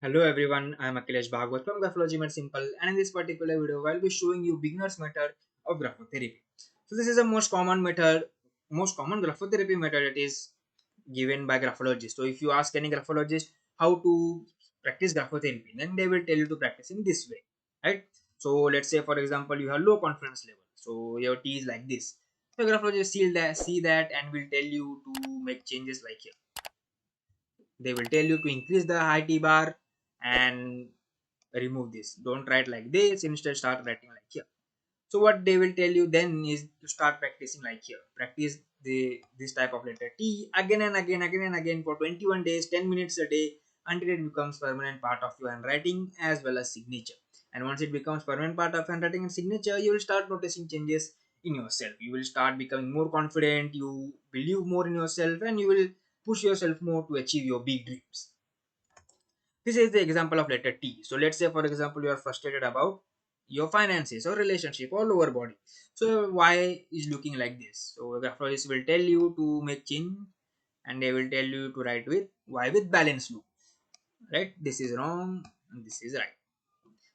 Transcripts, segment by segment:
Hello everyone, I am Akhilesh Bhagwat from Graphologymadesimple, and in this particular video I'll be showing you beginner's method of graphotherapy. So this is the most common graphotherapy method that is given by graphologists. So if you ask any graphologist how to practice graphotherapy, then they will tell you to practice in this way, right? So let's say for example you have low confidence level, so your T is like this. So graphologist see that and will tell you to make changes like here. They will tell you to increase the high T bar and remove this. Don't write like this, instead start writing like here. So what they will tell you then is to start practicing like here. Practice this type of letter T again and again for 21 days, 10 minutes a day, until it becomes permanent part of your handwriting as well as signature. And once it becomes permanent part of handwriting and signature, you will start noticing changes in yourself. You will start becoming more confident, you believe more in yourself, and you will push yourself more to achieve your big dreams. This is the example of letter T. So let's say for example you are frustrated about your finances or relationship or lower body. So why is looking like this? So graphologist will tell you to make change and they will tell you to write with Y with balance loop. Right? This is wrong and this is right.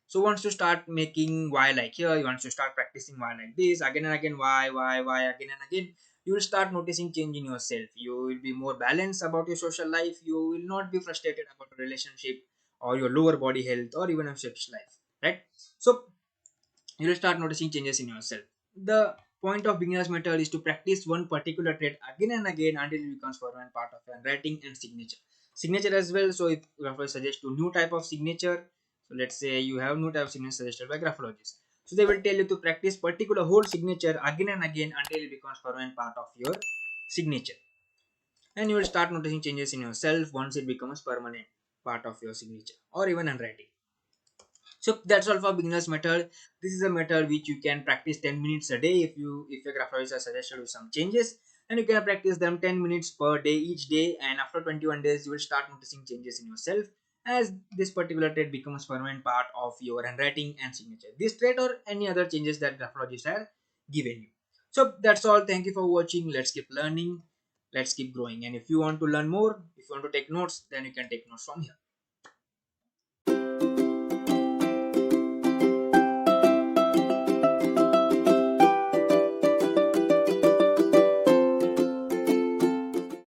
So once you start making Y like here, you want to start practicing Y like this again and again, Y again and again, you will start noticing change in yourself. You will be more balanced about your social life. You will not be frustrated about a relationship or your lower body health or even a sex life, right? So you will start noticing changes in yourself. The point of beginner's method is to practice one particular trait again and again until it becomes permanent part of your writing and signature. Signature as well. So if graphologists suggest to new type of signature, so let's say you have new type of signature suggested by graphologists. So they will tell you to practice particular whole signature again and again until it becomes permanent part of your signature. And you will start noticing changes in yourself once it becomes permanent part of your signature or even handwriting. So that's all for beginners method. This is a method which you can practice 10 minutes a day if your graphologist has suggested with some changes, and you can practice them 10 minutes per day each day, and after 21 days you will start noticing changes in yourself as this particular trait becomes permanent part of your handwriting and signature. This trait or any other changes that graphologists have given you. So that's all. Thank you for watching. Let's keep learning. Let's keep growing. And if you want to learn more, if you want to take notes, then you can take notes from here.